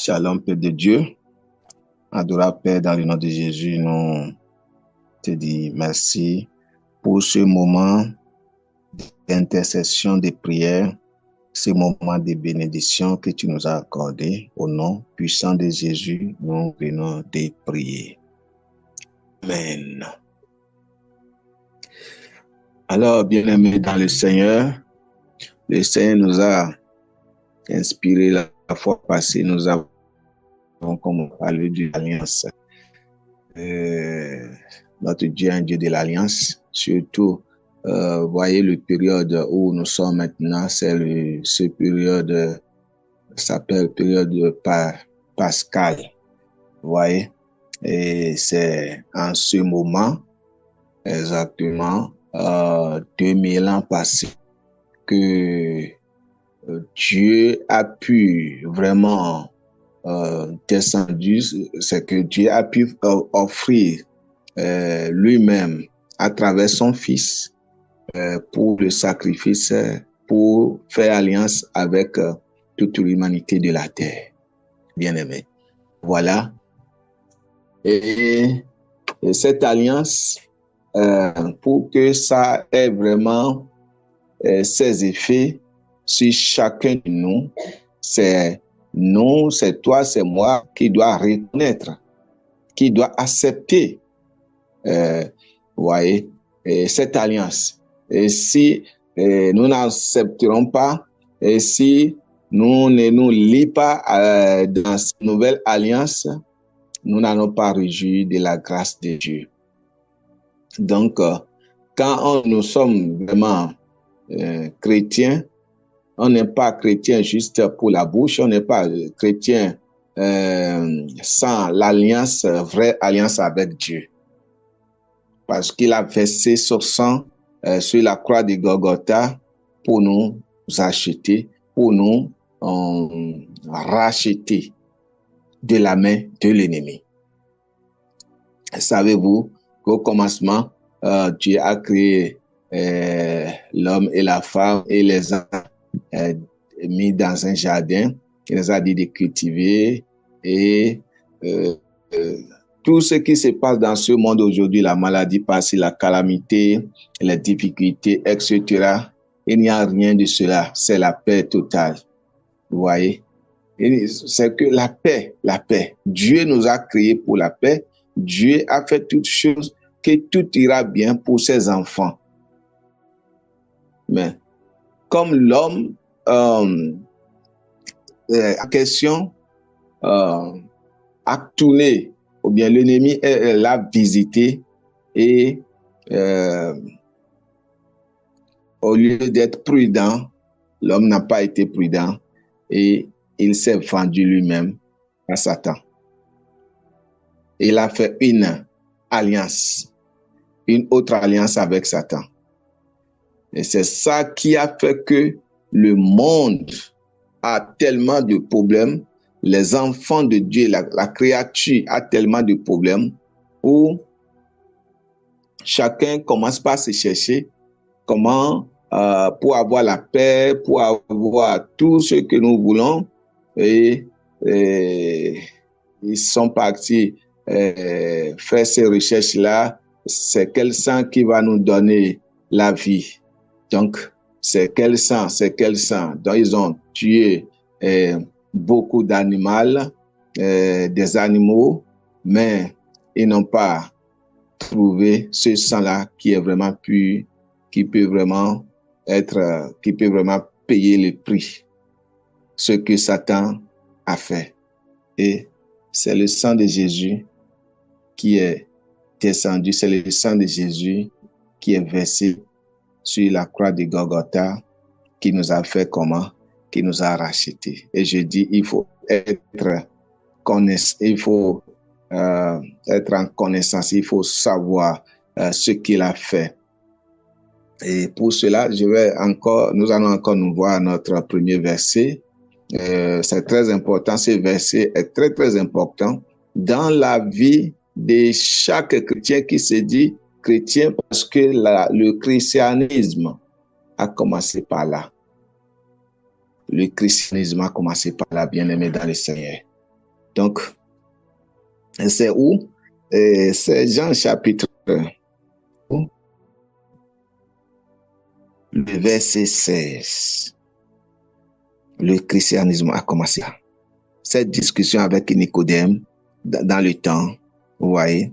Shalom, Père de Dieu. Adorable Père, dans le nom de Jésus, nous te disons merci pour ce moment d'intercession, de prière, ce moment de bénédiction que tu nous as accordé. Au nom puissant de Jésus, nous venons de prier. Amen. Alors, bien-aimés dans le Seigneur nous a inspiré la fois passée, nous avons parlé de l'alliance. Notre Dieu est un Dieu de l'alliance, surtout, voyez le période où nous sommes maintenant, c'est ce période, s'appelle période pascale, voyez, et c'est en ce moment, exactement, 2000 ans passés, que Dieu a pu vraiment descendu, c'est que Dieu a pu offrir lui-même à travers son Fils pour le sacrifice, pour faire alliance avec toute l'humanité de la terre. Bien-aimé. Voilà. Et cette alliance, pour que ça ait vraiment ses effets sur chacun de nous, c'est toi, c'est moi qui doit reconnaître, qui doit accepter, voyez, cette alliance. Et si nous n'accepterons pas, et si nous ne nous lions pas dans cette nouvelle alliance, nous n'allons pas réjouir de la grâce de Dieu. Donc, quand nous sommes vraiment chrétiens, on n'est pas chrétien juste pour la bouche, on n'est pas chrétien sans l'alliance, vraie alliance avec Dieu. Parce qu'il a versé son sang sur la croix de Golgotha pour nous acheter, pour nous racheter de la main de l'ennemi. Savez-vous qu'au commencement, Dieu a créé l'homme et la femme et les a mis dans un jardin, il les a dit de cultiver et tout ce qui se passe dans ce monde aujourd'hui, la maladie passée, la calamité, les difficultés, etc. Il n'y a rien de cela, c'est la paix totale. Vous voyez? C'est que la paix. Dieu nous a créés pour la paix. Dieu a fait toutes choses, que tout ira bien pour ses enfants. Mais comme l'homme en question a tourné, ou bien l'ennemi l'a visité et au lieu d'être prudent, l'homme n'a pas été prudent et il s'est vendu lui-même à Satan. Il a fait une autre alliance avec Satan. Et c'est ça qui a fait que le monde a tellement de problèmes. Les enfants de Dieu, la créature a tellement de problèmes où chacun commence par se chercher comment pour avoir la paix, pour avoir tout ce que nous voulons. Et ils sont partis faire ces recherches-là. C'est quel sang qui va nous donner la vie? Donc, c'est quel sang? Donc, ils ont tué beaucoup d'animaux, des animaux, mais ils n'ont pas trouvé ce sang-là qui est vraiment pur, qui peut vraiment payer le prix. Ce que Satan a fait. Et c'est le sang de Jésus qui est descendu, c'est le sang de Jésus qui est versé sur la croix de Golgotha, qui nous a fait comment? Qui nous a rachetés. Et je dis, il faut être en connaissance, il faut savoir ce qu'il a fait. Et pour cela, nous allons encore nous voir notre premier verset. C'est très important, ce verset est très très important dans la vie de chaque chrétien qui se dit chrétien, parce que le christianisme a commencé par là. Le christianisme a commencé par là, bien-aimé dans le Seigneur. Donc, c'est où? C'est Jean chapitre 1, le verset 16. Le christianisme a commencé. Cette discussion avec Nicodème dans le temps, vous voyez.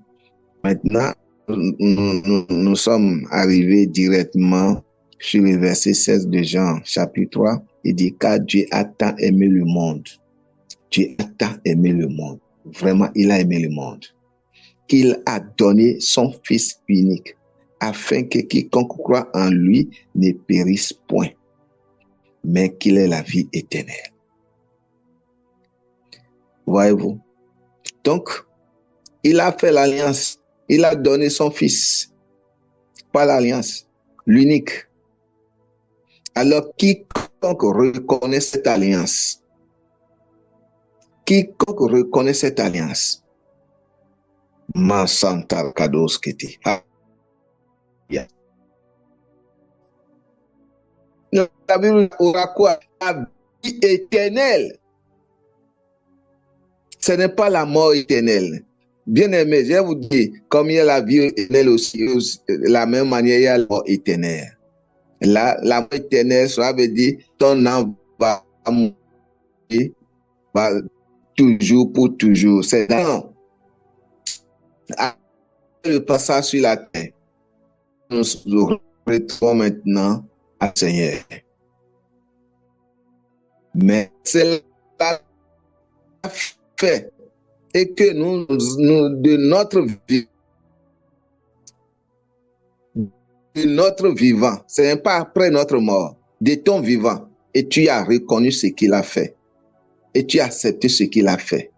Maintenant, nous sommes arrivés directement sur le verset 16 de Jean chapitre 3. Il dit, car Dieu a tant aimé le monde. Dieu a tant aimé le monde. Vraiment, il a aimé le monde. Qu'il a donné son Fils unique, afin que quiconque croit en lui ne périsse point, mais qu'il ait la vie éternelle. Voyez-vous? Donc, il a fait l'alliance. Il a donné son Fils. Pas l'alliance, l'unique. Alors, quiconque reconnaît cette alliance, Ma Santa Kados Kiti. La Bible aura quoi? La vie éternelle. Ce n'est pas la mort éternelle. Bien aimé, je vais vous dire, comme il y a la vie éternelle aussi, de la même manière, il y a la mort éternelle. La mort éternelle, ça veut dire ton âme va mourir toujours pour toujours. C'est dans le passage sur la terre. Nous nous retrouvons maintenant à Seigneur. Mais c'est la fait et que nous de notre vivant, ce n'est pas après notre mort, de ton vivant, et tu as reconnu ce qu'il a fait, et tu as accepté ce qu'il a fait,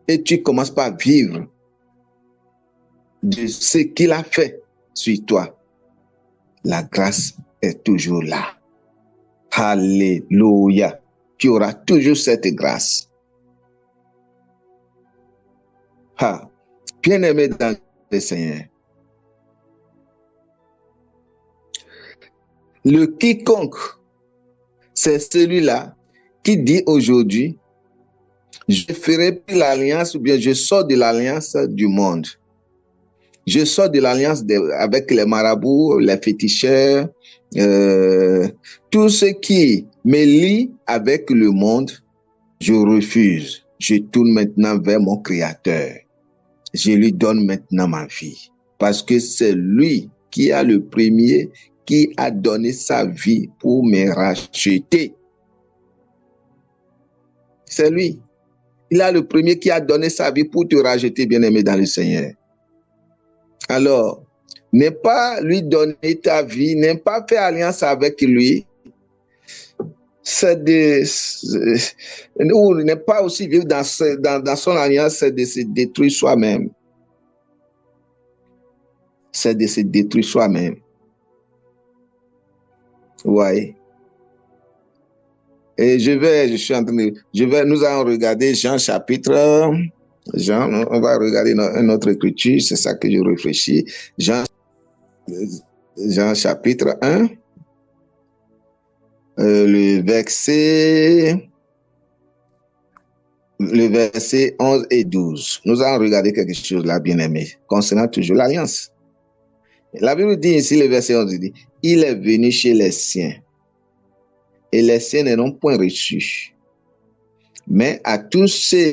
et tu commences par vivre de ce qu'il a fait sur toi. La grâce est toujours là. Alléluia. Tu auras toujours cette grâce. Bien-aimé dans le Seigneur. Le quiconque, c'est celui-là qui dit aujourd'hui, je ne ferai plus l'alliance ou bien je sors de l'alliance du monde. Je sors de l'alliance avec les marabouts, les féticheurs, tout ce qui me lie avec le monde, je refuse. Je tourne maintenant vers mon Créateur. Je lui donne maintenant ma vie. Parce que c'est lui qui a le premier, qui a donné sa vie pour me racheter. C'est lui. Il a le premier qui a donné sa vie pour te racheter, bien-aimé dans le Seigneur. Alors, ne pas lui donner ta vie, ne pas faire alliance avec lui, ou ne pas aussi vivre dans son alliance, c'est de se détruire soi-même. C'est de se détruire soi-même. Ouais. Et nous allons regarder Jean chapitre, on va regarder une autre écriture, c'est ça que je réfléchis. Jean chapitre 1, le verset 11 et 12. Nous allons regarder quelque chose là, bien-aimé, concernant toujours l'alliance. La Bible dit ici, le verset 11, il dit, il est venu chez les siens, et les siens ne l'ont point reçu. Mais à tous ceux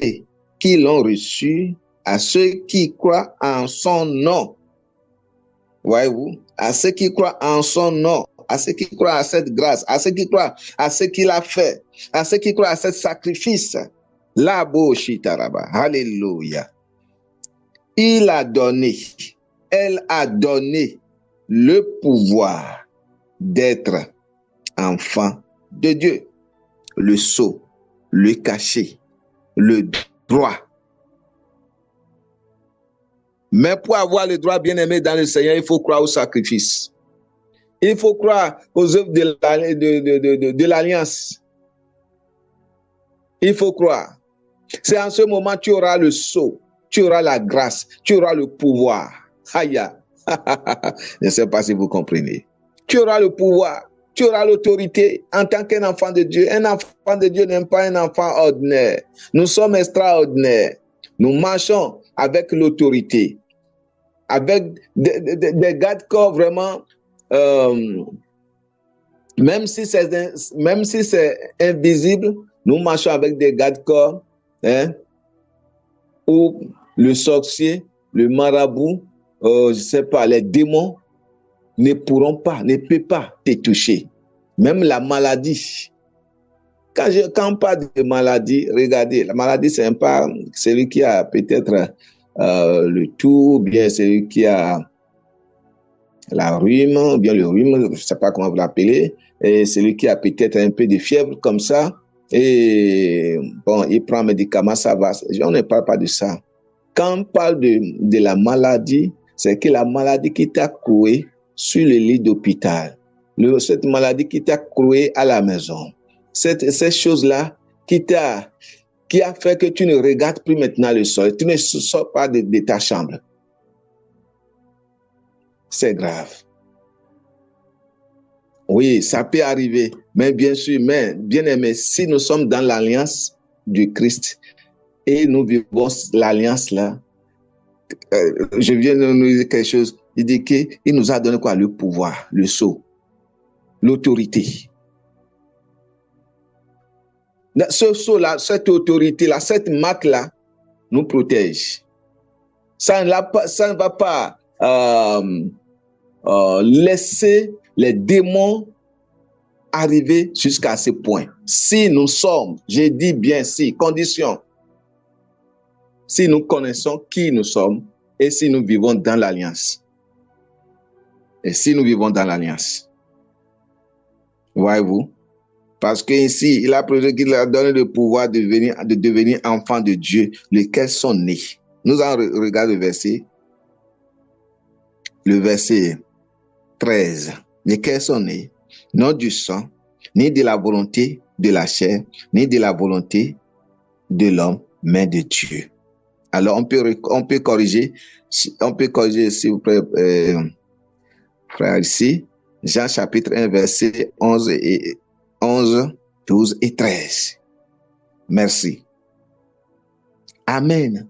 qui l'ont reçu, à ceux qui croient en son nom, voyez-vous, à ceux qui croient en son nom, à ceux qui croient à cette grâce, à ceux qui croient à ce qu'il a fait, à ceux qui croient à ce sacrifice, alléluia. Elle a donné le pouvoir d'être enfant de Dieu, le sceau, le cachet, le droit. Mais pour avoir le droit, bien-aimé dans le Seigneur, il faut croire au sacrifice. Il faut croire aux œuvres de l'alliance. Il faut croire. C'est en ce moment que tu auras le sceau, tu auras la grâce, tu auras le pouvoir. Aïe. Je ne sais pas si vous comprenez. Tu auras le pouvoir. tu auras l'autorité en tant qu'un enfant de Dieu. Un enfant de Dieu n'est pas un enfant ordinaire. Nous sommes extraordinaires. Nous marchons avec l'autorité, avec des garde-corps vraiment, même si c'est invisible, nous marchons avec des garde-corps, où le sorcier, le marabout, je sais pas, les démons ne peuvent pas te toucher. Même la maladie. Quand on parle de maladie, regardez, la maladie, c'est pas celui qui a peut-être le toux, bien celui qui a la rhume, bien le rhume, je ne sais pas comment vous l'appelez, et celui qui a peut-être un peu de fièvre comme ça, et bon, il prend un médicament, ça va. On ne parle pas de ça. Quand on parle de la maladie, c'est que la maladie qui t'a coué sur le lit d'hôpital, cette maladie qui t'a coué à la maison, cette chose-là qui a fait que tu ne regardes plus maintenant le sol, tu ne sors pas de ta chambre. C'est grave. Oui, ça peut arriver, mais bien sûr, mais bien aimé, si nous sommes dans l'alliance du Christ et nous vivons l'alliance là, je viens de nous dire quelque chose, il dit qu'il nous a donné quoi? Le pouvoir, le sceau, l'autorité. Ce sceau-là, cette autorité-là, cette marque-là nous protège. Ça ne va pas laisser les démons arriver jusqu'à ce point. Si nous sommes, j'ai dit bien si, condition, si nous connaissons qui nous sommes et si nous vivons dans l'alliance. Et si nous vivons dans l'alliance. Voyez-vous? Parce qu'ici, il a prévu qu'il a donné le pouvoir de devenir enfant de Dieu, lesquels sont nés. Nous allons regarder le verset 13. Lesquels sont nés, non du sang, ni de la volonté de la chair, ni de la volonté de l'homme, mais de Dieu. Alors, on peut corriger, s'il vous plaît, frère, ici, Jean chapitre 1, verset 11, 12 et 13. Merci. Amen.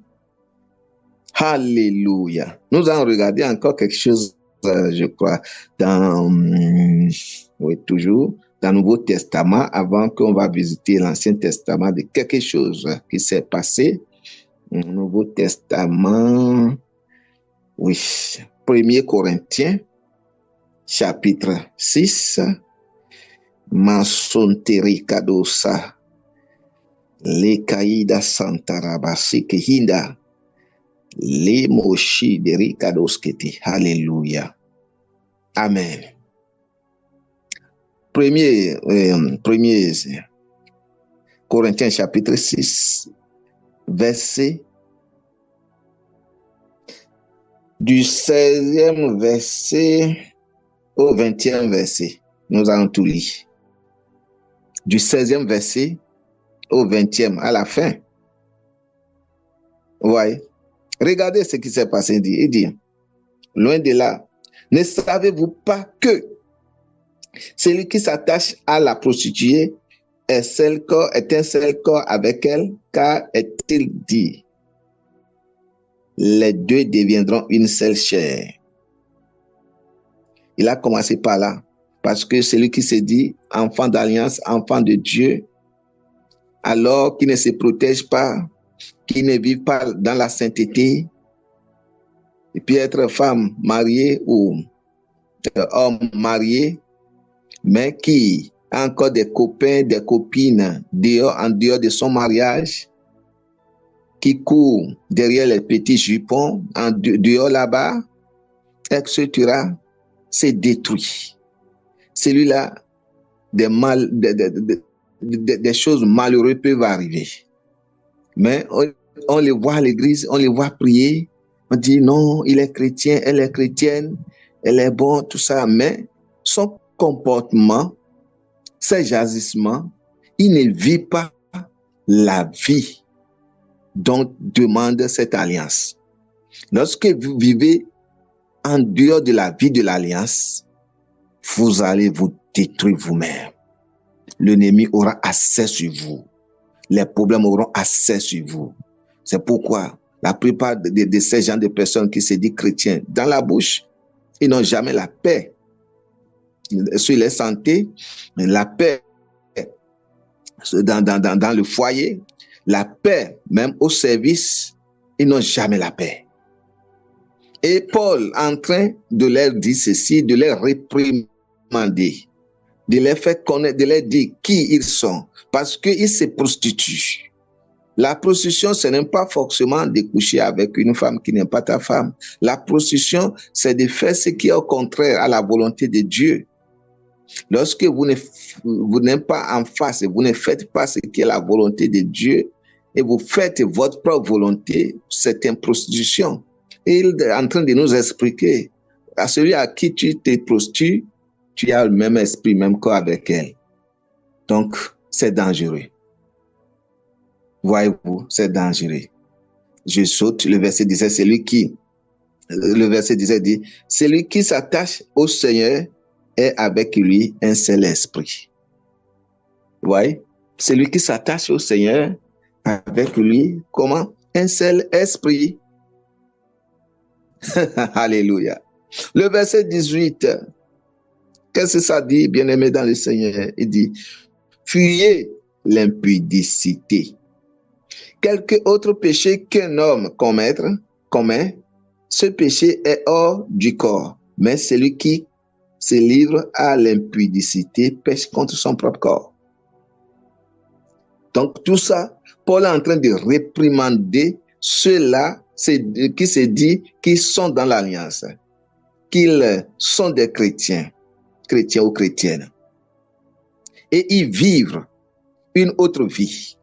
Alléluia. Nous allons regarder encore quelque chose, je crois, toujours dans le Nouveau Testament, avant qu'on va visiter l'Ancien Testament, de quelque chose qui s'est passé. Nouveau Testament, oui, 1 Corinthiens, chapitre 6, Mansonteri Kadosa, Le Kaida Santarabasi Kehinda, Le Moshi Deri Kadosketi. Alléluia. Amen. Premier Corinthiens chapitre 6, verset du 16e verset au 20e verset. Nous allons tout lire. Du 16e verset au 20e, à la fin. Ouais. Regardez ce qui s'est passé. Il dit, loin de là, ne savez-vous pas que celui qui s'attache à la prostituée est un seul corps avec elle, car est-il dit, les deux deviendront une seule chair. Il a commencé par là, parce que celui qui se dit enfant d'alliance, enfant de Dieu, alors qui ne se protège pas, qui ne vit pas dans la sainteté, et puis être femme mariée ou homme marié, mais qui a encore des copains, des copines en dehors de son mariage, qui court derrière les petits jupons, dehors là-bas, etc., c'est détruit. Celui-là, des choses malheureuses peuvent arriver. Mais on les voit à l'église, on les voit prier, on dit non, il est chrétien, elle est chrétienne, elle est bon, tout ça, mais son comportement, ses agissements, il ne vit pas la vie dont demande cette alliance. Lorsque vous vivez en dehors de la vie de l'alliance, vous allez vous détruire vous-même. L'ennemi aura accès sur vous. Les problèmes auront accès sur vous. C'est pourquoi la plupart de ces gens de personnes qui se disent chrétiens, dans la bouche, ils n'ont jamais la paix. Sur les santé, la paix dans le foyer, la paix même au service, ils n'ont jamais la paix. Et Paul est en train de leur dire ceci, de les réprimander, de les faire connaître, de leur dire qui ils sont, parce qu'ils se prostituent. La prostitution, ce n'est pas forcément de coucher avec une femme qui n'est pas ta femme. La prostitution, c'est de faire ce qui est au contraire à la volonté de Dieu. Lorsque vous n'êtes pas en face, vous ne faites pas ce qui est la volonté de Dieu et vous faites votre propre volonté, c'est une prostitution. Et il est en train de nous expliquer, à celui à qui tu te prostitues, tu as le même esprit, même corps avec elle. Donc, c'est dangereux. Voyez-vous, c'est dangereux. Je saute, le verset 17, le verset 17 dit, celui qui s'attache au Seigneur est avec lui un seul esprit. Vous voyez, celui qui s'attache au Seigneur, avec lui, comment? Un seul esprit. Alléluia. Le verset 18, qu'est-ce que ça dit, bien-aimé dans le Seigneur? Il dit, fuyez l'impudicité. Quelque autre péché qu'un homme commet, ce péché est hors du corps, mais celui qui se livre à l'impudicité pêche contre son propre corps. Donc tout ça, Paul est en train de réprimander ceux-là qui se disent qu'ils sont dans l'alliance, qu'ils sont des chrétiens ou chrétiennes. Et ils vivent une autre vie.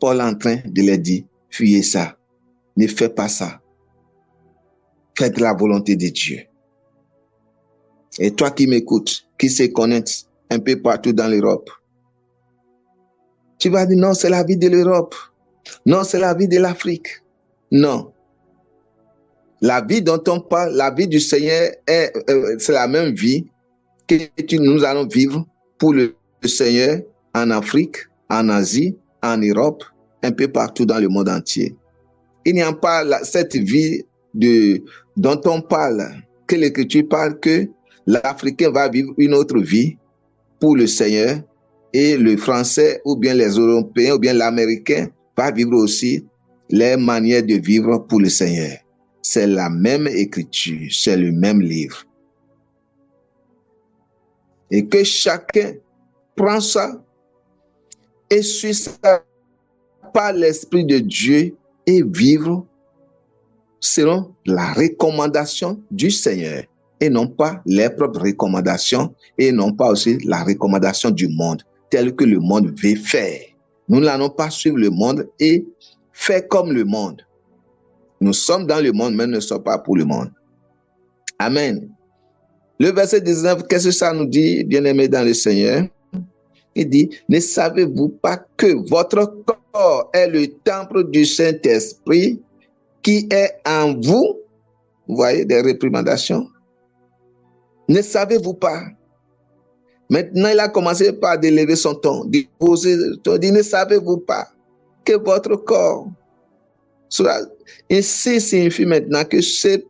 Paul est en train de leur dire, fuyez ça, ne faites pas ça. Faites la volonté de Dieu. Et toi qui m'écoutes, qui se connecte un peu partout dans l'Europe, tu vas dire non, c'est la vie de l'Europe. Non, c'est la vie de l'Afrique. Non. La vie dont on parle, la vie du Seigneur, c'est la même vie que nous allons vivre pour le Seigneur en Afrique, en Asie, en Europe, un peu partout dans le monde entier. Il n'y a pas cette vie dont on parle, que l'Écriture parle, que l'Africain va vivre une autre vie pour le Seigneur et le Français ou bien les Européens ou bien l'Américain va vivre aussi les manières de vivre pour le Seigneur. C'est la même Écriture, c'est le même livre. Et que chacun prend ça et suit ça par l'Esprit de Dieu et vivre selon la recommandation du Seigneur et non pas les propres recommandations et non pas aussi la recommandation du monde tel que le monde veut faire. Nous n'allons pas suivre le monde et faire comme le monde. Nous sommes dans le monde, mais nous ne sommes pas pour le monde. Amen. Le verset 19, qu'est-ce que ça nous dit, bien-aimés dans le Seigneur? Il dit, ne savez-vous pas que votre corps est le temple du Saint-Esprit qui est en vous? Vous voyez des réprimandations? Ne savez-vous pas? Maintenant, il a commencé par d'élever son ton, de poser son ton, dit, ne savez-vous pas que votre corps sera... Ici signifie maintenant que ces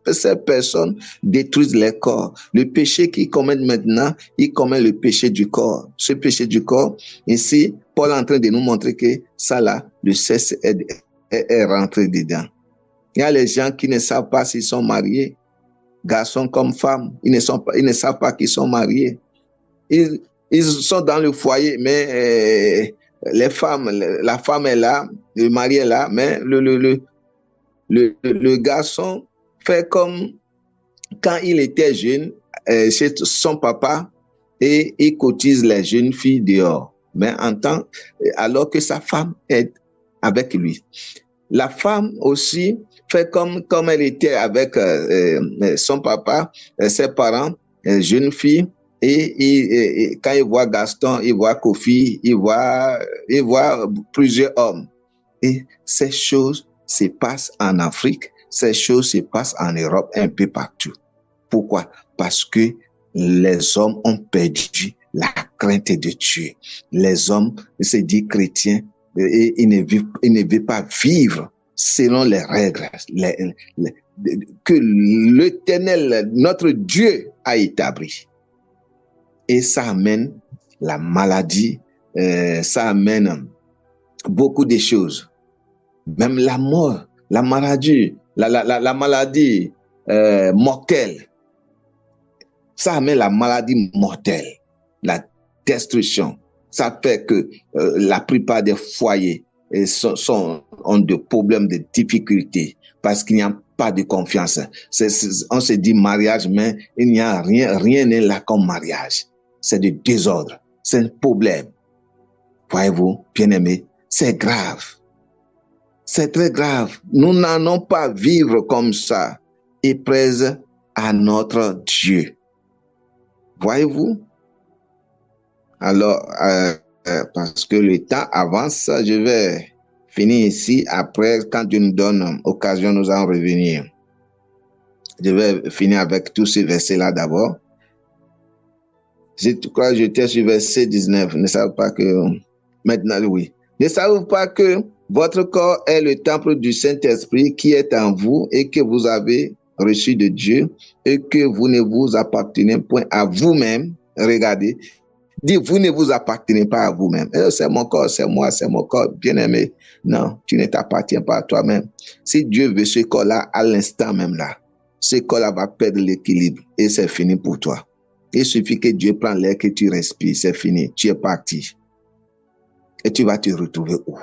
personnes détruisent les corps. Le péché qu'ils commettent maintenant, ils commettent le péché du corps. Ce péché du corps, ici, Paul est en train de nous montrer que ça là, le sexe est rentré dedans. Il y a les gens qui ne savent pas s'ils sont mariés, garçons comme femmes, ils ne savent pas qu'ils sont mariés. Ils sont dans le foyer, mais la femme est là, le mari est là, mais le garçon fait comme quand il était jeune chez son papa et il cotise les jeunes filles dehors. Mais alors que sa femme est avec lui. La femme aussi fait comme elle était avec son papa, ses parents, jeune fille. Et quand il voit Gaston, il voit Kofi, il voit plusieurs hommes. Et ces choses se passent en Afrique, ces choses se passent en Europe, un peu partout. Pourquoi? Parce que les hommes ont perdu la crainte de Dieu. Les hommes se disent chrétiens et ils ne veulent pas vivre selon les règles que l'Éternel, notre Dieu, a établi. Et ça amène la maladie, ça amène beaucoup de choses. Même la mort, la maladie, la maladie mortelle. Ça amène la maladie mortelle, la destruction. Ça fait que la plupart des foyers ont des problèmes, de difficultés, parce qu'il n'y a pas de confiance. On se dit mariage, mais il n'y a rien n'est là comme mariage. C'est du désordre, c'est un problème. Voyez-vous, bien-aimés, c'est grave. C'est très grave. Nous n'allons pas vivre comme ça et prêts à notre Dieu. Voyez-vous? Alors, parce que le temps avance, je vais finir ici. Après, quand Dieu nous donne occasion, nous allons revenir. Je vais finir avec tous ces versets-là d'abord. Je crois que j'étais sur verset 19. Ne savez pas que... Maintenant, oui. Ne savez pas que votre corps est le temple du Saint-Esprit qui est en vous et que vous avez reçu de Dieu et que vous ne vous appartenez point à vous-même. Regardez. Dis, vous ne vous appartenez pas à vous-même. C'est mon corps, c'est moi, c'est mon corps, bien-aimé. Non, tu ne t'appartiens pas à toi-même. Si Dieu veut ce corps-là, à l'instant même là, ce corps-là va perdre l'équilibre et c'est fini pour toi. Il suffit que Dieu prenne l'air que tu respires, c'est fini, tu es parti. Et tu vas te retrouver où?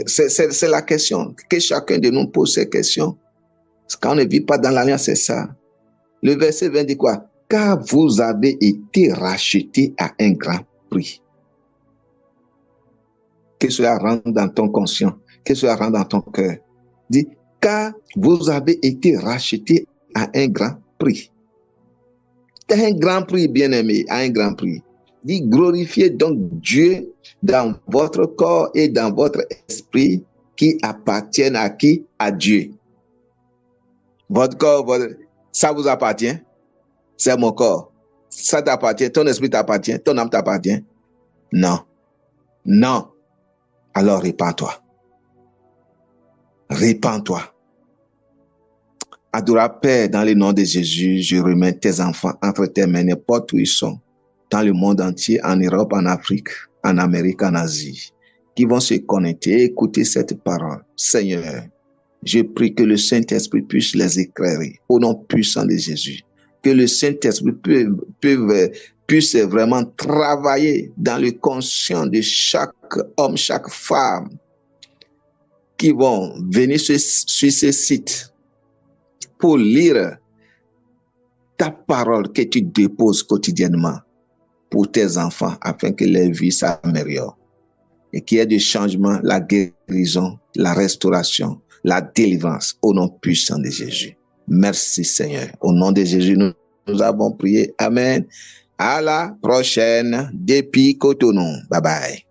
C'est la question. Que chacun de nous pose ces questions. Quand on ne vit pas dans l'alliance, c'est ça. Le verset 20 dit quoi? Car vous avez été rachetés à un grand prix. Que cela rentre dans ton conscient, que cela rentre dans ton cœur. Dit, car vous avez été rachetés à un grand prix. C'est un grand prix, bien-aimé, à un grand prix. Dit, glorifiez donc Dieu dans votre corps et dans votre esprit qui appartiennent à qui? À Dieu. Votre corps, ça vous appartient? C'est mon corps. Ça t'appartient, ton esprit t'appartient, ton âme t'appartient? Non. Non. Alors répands-toi. Répands-toi. Adorable Père, dans le nom de Jésus, je remets tes enfants entre tes mains, n'importe où ils sont, dans le monde entier, en Europe, en Afrique, en Amérique, en Asie, qui vont se connecter et écouter cette parole. Seigneur, je prie que le Saint-Esprit puisse les éclairer au nom puissant de Jésus. Que le Saint-Esprit puisse vraiment travailler dans le conscient de chaque homme, chaque femme qui vont venir sur ce site pour lire ta parole que tu déposes quotidiennement pour tes enfants afin que leur vie s'améliore et qu'il y ait des changements, la guérison, la restauration, la délivrance au nom puissant de Jésus. Merci Seigneur. Au nom de Jésus, nous avons prié. Amen. À la prochaine depuis Cotonou. Bye bye.